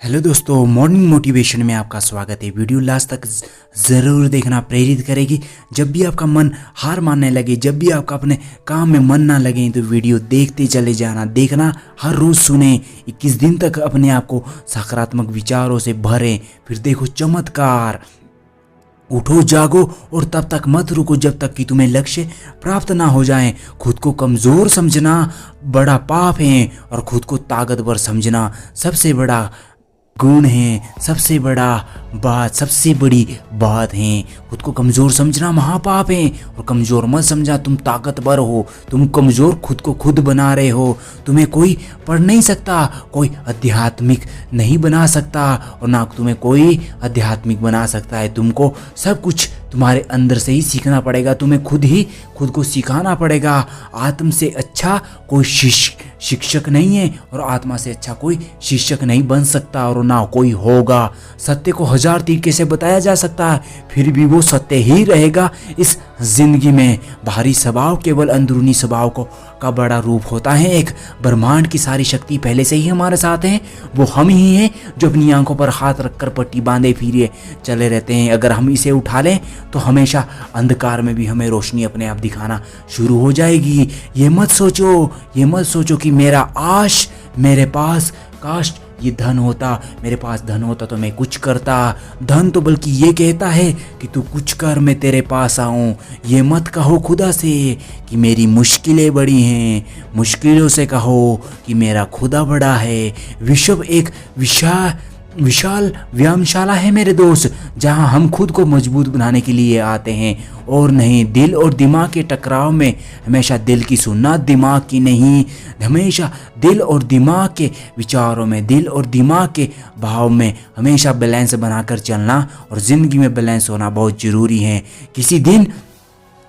Hello दोस्तों, morning motivation में आपका स्वागत है। वीडियो लास्ट तक ज़रूर देखना, प्रेरित करेगी। जब भी आपका मन हार मानने लगे, जब भी आपका अपने काम में मन ना लगे, तो वीडियो देखते चले जाना। देखना, हर रोज़ सुने, 21 दिन तक अपने आप को सकारात्मक विचारों से भरें, फिर देखो चमत्कार। उठो, जागो और तब तक मत रुको जब तक कि तुम्हें लक्ष्य प्राप्त ना हो जाए। खुद को कमज़ोर समझना बड़ा पाप है और खुद को ताकतवर समझना सबसे बड़ा गुण है, सबसे बड़ी बात है। खुद को कमज़ोर समझना महापाप है और कमज़ोर मत समझा, तुम ताकतवर हो। तुम कमज़ोर खुद को खुद बना रहे हो। तुम्हें कोई पढ़ नहीं सकता, कोई आध्यात्मिक नहीं बना सकता और ना तुम्हें कोई आध्यात्मिक बना सकता है। तुमको सब कुछ तुम्हारे अंदर से ही सीखना पड़ेगा। तुम्हें खुद को सिखाना पड़ेगा। आत्म से अच्छा कोई शिक्षक नहीं है और आत्मा से अच्छा कोई शिक्षक नहीं बन सकता और ना कोई होगा। सत्य को 1000 तरीके से बताया जा सकता है, फिर भी वो सत्य ही रहेगा। इस जिंदगी में बाहरी स्वभाव केवल अंदरूनी स्वभाव का बड़ा रूप होता है। एक ब्रह्मांड की सारी शक्ति पहले से ही हमारे साथ है। वो हम ही हैं जो अपनी आंखों पर हाथ रखकर पट्टी बांधे फिरे चले रहते हैं। अगर हम इसे उठा लें तो हमेशा अंधकार में भी हमें रोशनी अपने आप दिखाना शुरू हो जाएगी। ये मत सोचो कि मेरे पास काश ये धन होता, मेरे पास धन होता तो मैं कुछ करता। धन तो बल्कि ये कहता है कि तू कुछ कर, मैं तेरे पास आऊं। ये मत कहो खुदा से कि मेरी मुश्किलें बड़ी हैं, मुश्किलों से कहो कि मेरा खुदा बड़ा है। विश्व एक विशाल व्यायामशाला है मेरे दोस्त, जहां हम खुद को मजबूत बनाने के लिए आते हैं और नहीं दिल और दिमाग के टकराव में। हमेशा दिल की सुनना, दिमाग की नहीं। हमेशा दिल और दिमाग के विचारों में, दिल और दिमाग के भाव में हमेशा बैलेंस बनाकर चलना और ज़िंदगी में बैलेंस होना बहुत ज़रूरी है। किसी दिन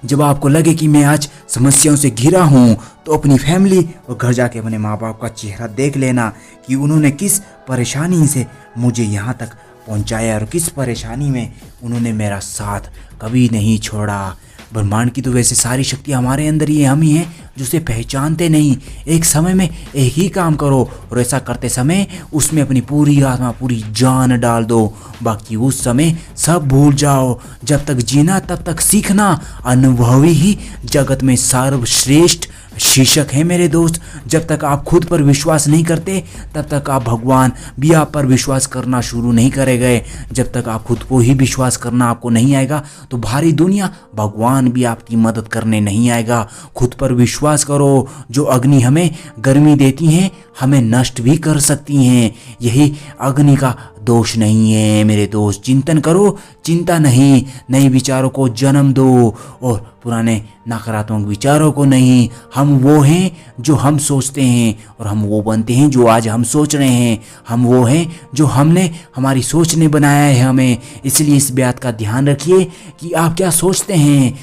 जब आपको लगे कि मैं आज समस्याओं से घिरा हूँ, तो अपनी फैमिली और घर जाके अपने माँ बाप का चेहरा देख लेना कि उन्होंने किस परेशानी से मुझे यहाँ तक पहुँचाया और किस परेशानी में उन्होंने मेरा साथ कभी नहीं छोड़ा। ब्रह्मांड की तो वैसे सारी शक्तियाँ हमारे अंदर ही है, हम ही हैं जो उसे पहचानते नहीं। एक समय में एक ही काम करो और ऐसा करते समय उसमें अपनी पूरी आत्मा, पूरी जान डाल दो। बाकी उस समय सब भूल जाओ। जब तक जीना तब तक सीखना। अनुभवी ही जगत में सर्वश्रेष्ठ शिक्षक है मेरे दोस्त। जब तक आप खुद पर विश्वास नहीं करते तब तक आप भगवान भी आप पर विश्वास करना शुरू नहीं करेंगे। जब तक आप खुद को ही विश्वास करना आपको नहीं आएगा तो भारी दुनिया, भगवान भी आपकी मदद करने नहीं आएगा। खुद पर विश्वास करो। जो अग्नि हमें गर्मी देती हैं, हमें नष्ट भी कर सकती हैं। यही अग्नि का दोष नहीं है मेरे दोस्त। चिंतन करो, चिंता नहीं। नए विचारों को जन्म दो और पुराने नकारात्मक विचारों को नहीं। हम वो हैं जो हम सोचते हैं और हम वो बनते हैं जो आज हम सोच रहे हैं। हम वो हैं जो हमने, हमारी सोच ने बनाया है हमें। इसलिए इस बात का ध्यान रखिए कि आप क्या सोचते हैं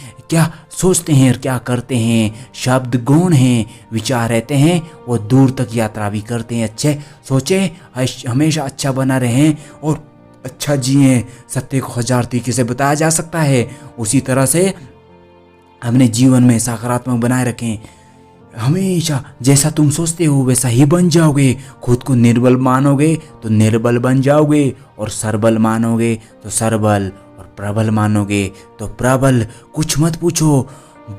और क्या करते हैं। शब्द गौण हैं, विचार रहते हैं, वो दूर तक यात्रा भी करते हैं। अच्छे सोचें, हमेशा अच्छा बना रहें और अच्छा जिएं। सत्य को 1000 तरीके से बताया जा सकता है, उसी तरह से अपने जीवन में सकारात्मक बनाए रखें। हमेशा जैसा तुम सोचते हो वैसा ही बन जाओगे। खुद को निर्बल मानोगे तो निर्बल बन जाओगे और सरबल मानोगे तो सरबल और प्रबल मानोगे तो प्रबल। कुछ मत पूछो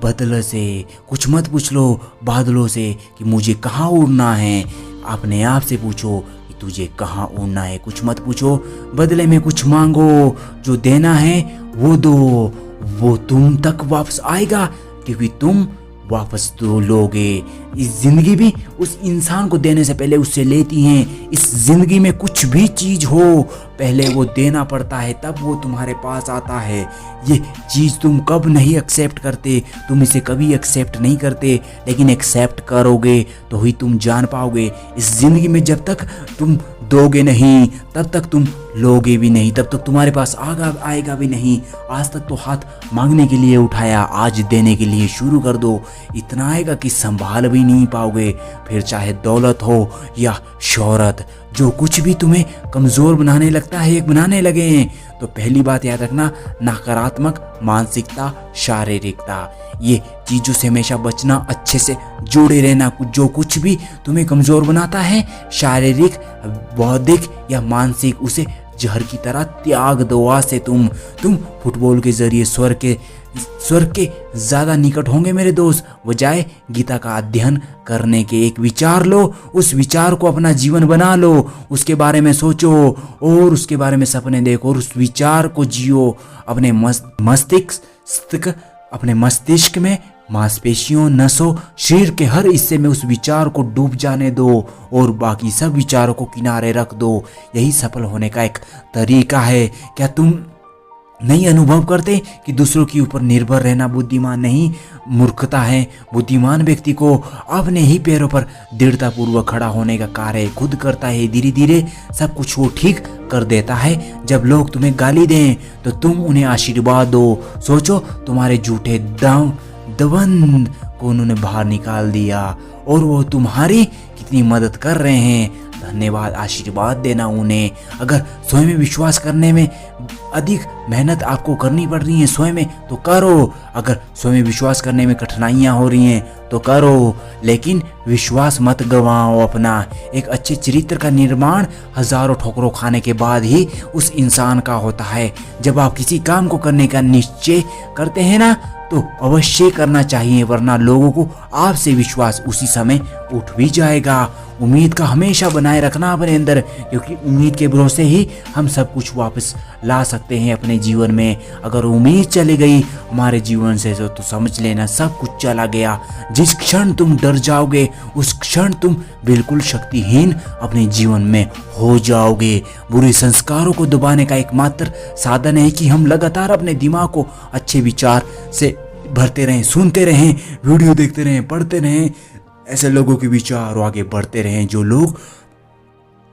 बदल से, कुछ मत पूछ लो बादलों से कि मुझे कहाँ उड़ना है। अपने आप से पूछो कि तुझे कहाँ उड़ना है। कुछ मत पूछो, बदले में कुछ मांगो। जो देना है वो दो, वो तुम तक वापस आएगा क्योंकि तुम वापस तो लोगे। इस जिंदगी भी उस इंसान को देने से पहले उससे लेती हैं। इस जिंदगी में कुछ भी चीज हो, पहले वो देना पड़ता है, तब वो तुम्हारे पास आता है। ये चीज़ तुम कब नहीं एक्सेप्ट करते, तुम इसे कभी एक्सेप्ट नहीं करते, लेकिन एक्सेप्ट करोगे तो ही तुम जान पाओगे। इस जिंदगी में जब तक तुम दोगे नहीं तब तक तुम लोगे भी नहीं, तब तक तुम्हारे पास आएगा भी नहीं। आज तक तो हाथ मांगने के लिए उठाया, आज देने के लिए शुरू कर दो। इतना आएगा कि संभाल भी नहीं पाओगे। फिर चाहे दौलत हो या शोहरत, जो कुछ भी तुम्हें कमजोर बनाने लगता है एक बनाने लगे हैं। तो पहली बात याद रखना, नकारात्मक मानसिकता, शारीरिकता, ये चीजों से हमेशा बचना, अच्छे से जुड़े रहना। जो कुछ भी तुम्हें कमजोर बनाता है, शारीरिक, बौद्धिक या मानसिक, उसे जहर की तरह त्याग दो। आज से तुम फुटबॉल के जरिए स्वर्ग के ज्यादा निकट होंगे मेरे दोस्त। बजाय गीता का अध्ययन करने के एक विचार लो, उस विचार को अपना जीवन बना लो, उसके बारे में सोचो और उसके बारे में सपने देखो और उस विचार को जियो। अपने मस्तिष्क में, मांसपेशियों, नसों, शरीर के हर हिस्से में उस विचार को डूब जाने दो और बाकी सब विचारों को किनारे रख दो। यही सफल होने का एक तरीका है। क्या तुम नहीं अनुभव करते कि दूसरों के ऊपर निर्भर रहना बुद्धिमान नहीं, मूर्खता है? बुद्धिमान व्यक्ति को अपने ही पैरों पर दृढ़तापूर्वक खड़ा होने का कार्य खुद करता है। धीरे धीरे सब कुछ वो ठीक कर देता है। जब लोग तुम्हें गाली दें तो तुम उन्हें आशीर्वाद दो। सोचो, तुम्हारे झूठे दबंध को उन्होंने बाहर निकाल दिया और वो तुम्हारी कितनी मदद कर रहे हैं। धन्यवाद, आशीर्वाद देना उन्हें। अगर स्वयं में विश्वास करने में अधिक मेहनत आपको करनी पड़ रही है स्वयं में, तो करो। अगर स्वयं में विश्वास करने में कठिनाइयां हो रही हैं तो करो, लेकिन विश्वास मत गंवाओ अपना। एक अच्छे चरित्र का निर्माण हजारों ठोकरों खाने के बाद ही उस इंसान का होता है। जब आप किसी काम को करने का निश्चय करते हैं ना, तो अवश्य करना चाहिए, वरना लोगों को आपसे विश्वास उसी समय उठ भी जाएगा। उम्मीद का हमेशा बनाए रखना अपने अंदर, क्योंकि उम्मीद के भरोसे ही हम सब कुछ वापस ला सकते हैं अपने जीवन में। अगर उम्मीद चली गई हमारे जीवन से तो समझ लेना सब कुछ चला गया। जिस क्षण तुम डर जाओगे उस क्षण तुम बिल्कुल शक्तिहीन अपने जीवन में हो जाओगे। बुरे संस्कारों को दबाने का एकमात्र साधन है कि हम लगातार अपने दिमाग को अच्छे विचार से भरते रहें, सुनते रहें, वीडियो देखते रहें, पढ़ते रहें, ऐसे लोगों के विचार आगे बढ़ते रहें।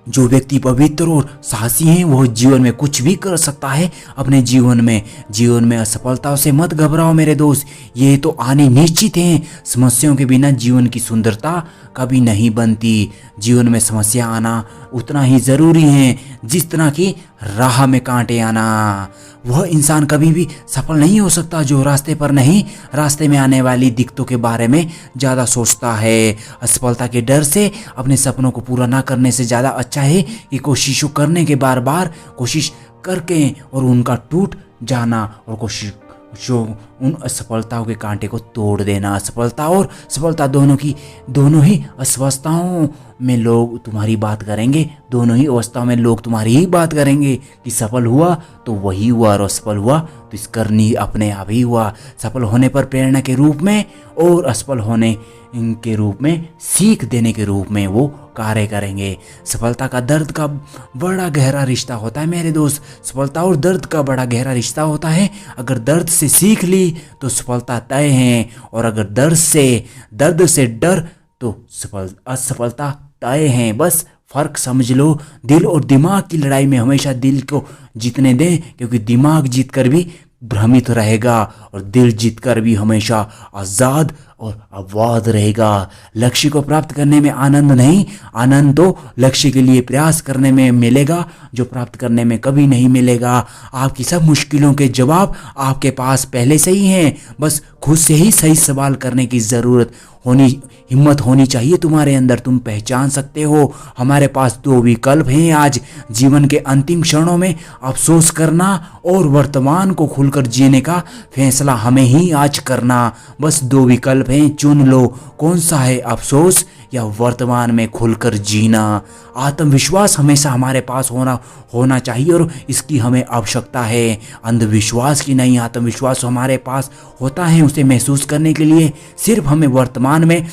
जो व्यक्ति पवित्र और साहसी हैं वो जीवन में कुछ भी कर सकता है। अपने जीवन में असफलताओं से मत घबराओ मेरे दोस्त, ये तो आने निश्चित हैं। समस्याओं के बिना जीवन की सुंदरता कभी नहीं बनती। जीवन में समस्या आना उतना ही जरूरी है जिस तरह की राह में कांटे आना। वह इंसान कभी भी सफल नहीं हो सकता जो रास्ते पर नहीं, रास्ते में आने वाली दिक्कतों के बारे में ज़्यादा सोचता है। असफलता के डर से अपने सपनों को पूरा ना करने से ज़्यादा अच्छा है कि कोशिशों करने के बार बार कोशिश करके और उनका टूट जाना और कोशिश जो उन असफलताओं के कांटे को तोड़ देना। असफलता और सफलता दोनों ही अवस्थाओं में लोग तुम्हारी बात करेंगे, दोनों ही अवस्थाओं में लोग तुम्हारी ही बात करेंगे कि सफल हुआ तो वही हुआ और असफल हुआ तो इस करनी अपने आप ही हुआ। सफल होने पर प्रेरणा के रूप में और असफल होने के रूप में सीख देने के रूप में वो कार्य करेंगे। सफलता का दर्द का बड़ा गहरा रिश्ता होता है मेरे दोस्त, सफलता और दर्द का बड़ा गहरा रिश्ता होता है। अगर दर्द से सीख ली तो सफलता तय है, और अगर दर्द से डर तो असफलता तय है। बस फर्क समझ लो, दिल और दिमाग की लड़ाई में हमेशा दिल को जीतने दें, क्योंकि दिमाग जीतकर भी भ्रमित रहेगा और दिल जीतकर भी हमेशा आज़ाद और आबाद रहेगा। लक्ष्य को प्राप्त करने में आनंद नहीं, आनंद तो लक्ष्य के लिए प्रयास करने में मिलेगा जो प्राप्त करने में कभी नहीं मिलेगा। आपकी सब मुश्किलों के जवाब आपके पास पहले से ही हैं, बस खुद से ही सही सवाल करने की हिम्मत होनी चाहिए तुम्हारे अंदर। तुम पहचान सकते हो हमारे पास दो विकल्प हैं आज जीवन के अंतिम क्षणों में, अफसोस करना और वर्तमान को खुलकर जीने का फैसला हमें ही आज करना। बस दो विकल्प हैं, चुन लो कौन सा है, अफसोस या वर्तमान में खुलकर जीना। आत्मविश्वास हमेशा हमारे पास होना चाहिए और इसकी हमें आवश्यकता है। अंधविश्वास की नहीं, आत्मविश्वास हमारे पास होता है उसे महसूस करने के लिए सिर्फ हमें वर्तमान में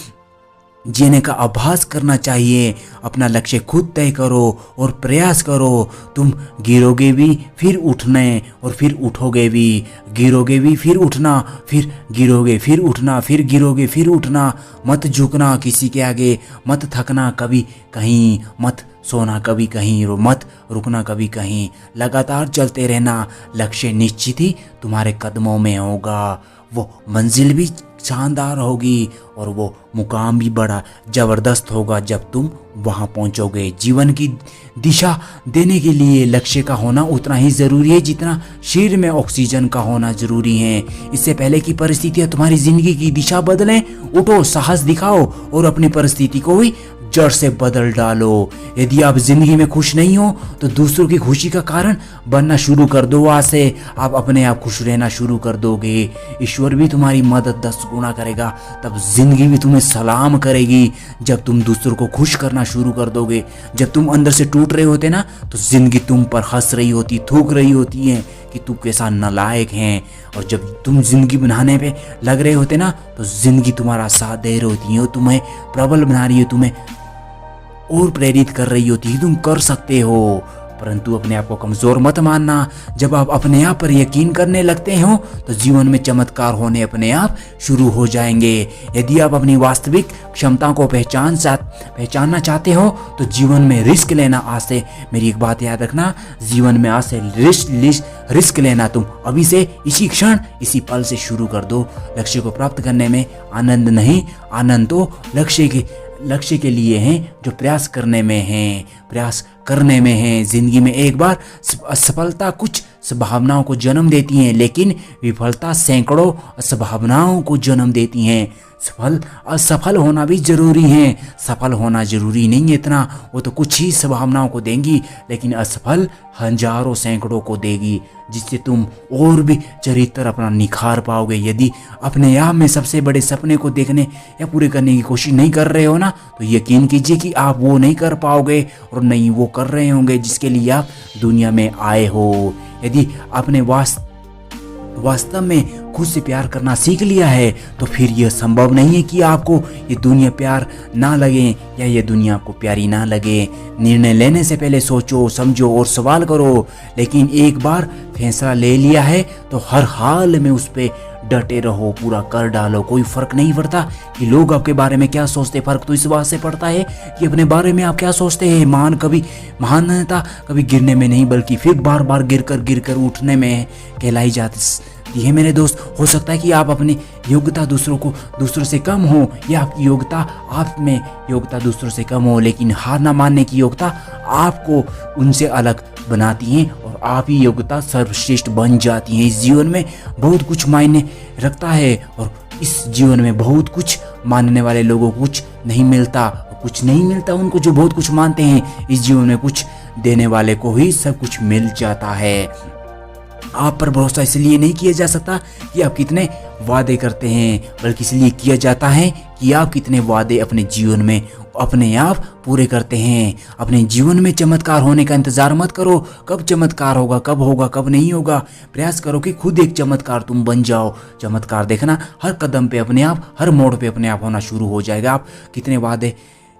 जीने का अभ्यास करना चाहिए। अपना लक्ष्य खुद तय करो और प्रयास करो। तुम गिरोगे भी फिर उठने और फिर उठोगे भी, गिरोगे भी फिर उठना, फिर गिरोगे फिर उठना, फिर गिरोगे फिर उठना। मत झुकना किसी के आगे, मत थकना कभी कहीं, मत सोना कभी कहीं, मत रुकना कभी कहीं। लगातार चलते रहना, लक्ष्य निश्चित ही तुम्हारे कदमों में होगा। वो मंजिल भी शानदार होगी और वो मुकाम भी बड़ा ज़बरदस्त होगा जब तुम वहाँ पहुँचोगे। जीवन की दिशा देने के लिए लक्ष्य का होना उतना ही ज़रूरी है जितना शरीर में ऑक्सीजन का होना ज़रूरी है। इससे पहले कि परिस्थितियाँ तुम्हारी ज़िंदगी की दिशा बदलें, उठो, साहस दिखाओ और अपनी परिस्थिति को ही जड़ से बदल डालो। यदि आप जिंदगी में खुश नहीं हो तो दूसरों की खुशी का कारण बनना शुरू कर दो। आज से आप अपने आप खुश रहना शुरू कर दोगे। ईश्वर भी तुम्हारी मदद 10 गुना करेगा, तब जिंदगी भी तुम्हें सलाम करेगी। जब तुम दूसरों को खुश करना शुरू कर दोगे, जब तुम अंदर से टूट रहे होते ना, तो जिंदगी तुम पर हंस रही होती, थूक रही होती है कि तू कैसा नालायक है। और जब तुम जिंदगी बनाने पे लग रहे होते ना, तो जिंदगी तुम्हारा साथ दे रही होती है, तुम्हें प्रबल बना रही है, तुम्हें और प्रेरित कर रही होती है, तुम कर सकते हो। परंतु अपने आप को कमजोर मत मानना। जब आप अपने आप पर यकीन करने लगते हो तो जीवन में चमत्कार होने अपने आप शुरू हो जाएंगे। यदि आप अपनी वास्तविक क्षमताओं को पहचानना चाहते हो तो जीवन में रिस्क लेना। आज से मेरी एक बात याद रखना, जीवन में आज से रिस्क लेना तुम अभी से, इसी क्षण, इसी पल से शुरू कर दो। लक्ष्य को प्राप्त करने में आनंद नहीं, आनंद तो लक्ष्य के लिए हैं जो प्रयास करने में है। जिंदगी में एक बार असफलता कुछ संभावनाओं को जन्म देती है, लेकिन विफलता सैकड़ों संभावनाओं को जन्म देती है। असफल होना भी जरूरी है, सफल होना जरूरी नहीं है इतना। वो तो कुछ ही संभावनाओं को देंगी, लेकिन असफल हजारों सैकड़ों को देगी, जिससे तुम और भी चरित्र अपना निखार पाओगे। यदि अपने आप में सबसे बड़े सपने को देखने या पूरे करने की कोशिश नहीं कर रहे हो ना, तो यकीन कीजिए कि आप वो नहीं कर पाओगे और नहीं वो कर रहे होंगे जिसके लिए आप दुनिया में आए हो। यदि आपने वास्तव में खुद से प्यार करना सीख लिया है तो फिर यह संभव नहीं है कि आपको ये दुनिया प्यार ना लगे या ये दुनिया आपको प्यारी ना लगे। निर्णय लेने से पहले सोचो, समझो और सवाल करो, लेकिन एक बार फैसला ले लिया है तो हर हाल में उस पर डटे रहो, पूरा कर डालो। कोई फर्क नहीं पड़ता कि लोग आपके बारे में क्या सोचते, फर्क तो इस बात से पड़ता है कि अपने बारे में आप क्या सोचते हैं। महानता कभी गिरने में नहीं बल्कि फिर बार बार गिर कर उठने में कहलाई जाती है। मेरे दोस्त, हो सकता है कि आप अपनी योग्यता दूसरों से कम हो या आपकी योग्यता आप में योग्यता दूसरों से कम हो, लेकिन हार ना मानने की योग्यता आपको उनसे अलग बनाती है और आप ही योग्यता सर्वश्रेष्ठ बन जाती है। इस जीवन में बहुत कुछ मायने रखता है और इस जीवन में बहुत कुछ मानने वाले लोगों को कुछ नहीं मिलता उनको जो बहुत कुछ मानते हैं। इस जीवन में कुछ देने वाले को ही सब कुछ मिल जाता है। आप पर भरोसा इसलिए नहीं किया जा सकता कि आप कितने वादे करते हैं, बल्कि इसलिए किया जाता है कि आप कितने वादे अपने जीवन में अपने आप पूरे करते हैं। अपने जीवन में चमत्कार होने का इंतजार मत करो, कब चमत्कार होगा, कब नहीं होगा। प्रयास करो कि खुद एक चमत्कार तुम बन जाओ। चमत्कार देखना हर कदम पे अपने आप, हर मोड़ पे अपने आप होना शुरू हो जाएगा। आप कितने वादे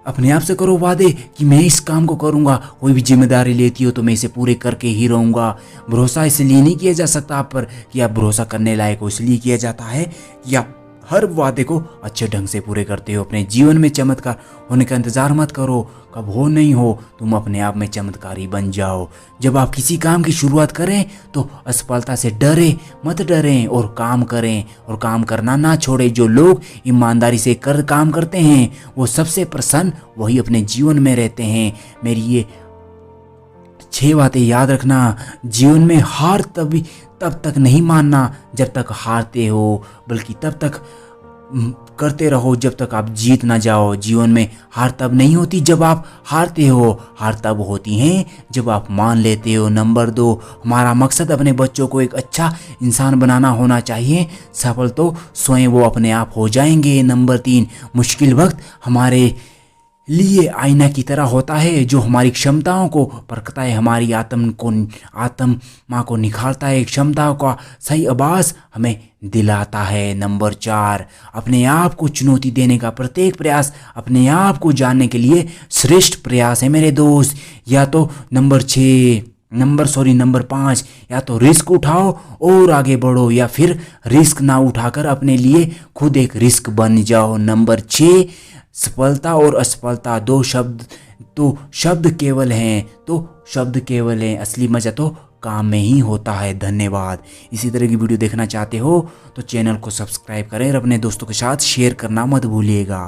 अपने आप से करो, वादे कि मैं इस काम को करूंगा। कोई भी जिम्मेदारी लेती हो तो मैं इसे पूरे करके ही रहूंगा। भरोसा इसलिए नहीं किया जा सकता आप पर कि आप भरोसा करने लायक हो, इसलिए किया जाता है कि आप हर वादे को अच्छे ढंग से पूरे करते हो। अपने जीवन में चमत्कार होने का इंतजार मत करो, कब हो नहीं हो, तुम अपने आप में चमत्कारी बन जाओ। जब आप किसी काम की शुरुआत करें तो असफलता से मत डरें और काम करें और काम करना ना छोड़ें। जो लोग ईमानदारी से काम करते हैं वो सबसे प्रसन्न वही अपने जीवन में रहते हैं। मेरी ये 6 बातें याद रखना। जीवन में हार तब तक नहीं मानना जब तक हारते हो, बल्कि तब तक करते रहो जब तक आप जीत ना जाओ। जीवन में हार तब नहीं होती जब आप हारते हो, हार तब होती हैं जब आप मान लेते हो। नंबर 2, हमारा मकसद अपने बच्चों को एक अच्छा इंसान बनाना होना चाहिए। सफल तो स्वयं वो अपने आप हो जाएंगे। नंबर 3, मुश्किल वक्त हमारे लिए आईना की तरह होता है जो हमारी क्षमताओं को परखता है, हमारी आत्मा को निखारता है, क्षमताओं का सही आभास हमें दिलाता है। नंबर 4, अपने आप को चुनौती देने का प्रत्येक प्रयास अपने आप को जानने के लिए श्रेष्ठ प्रयास है मेरे दोस्त। या तो नंबर 5, या तो रिस्क उठाओ और आगे बढ़ो, या फिर रिस्क ना उठाकर अपने लिए खुद एक रिस्क बन जाओ। नंबर 6, सफलता और असफलता 2 शब्द केवल हैं, असली मजा तो काम में ही होता है। धन्यवाद। इसी तरह की वीडियो देखना चाहते हो तो चैनल को सब्सक्राइब करें और अपने दोस्तों के साथ शेयर करना मत भूलिएगा।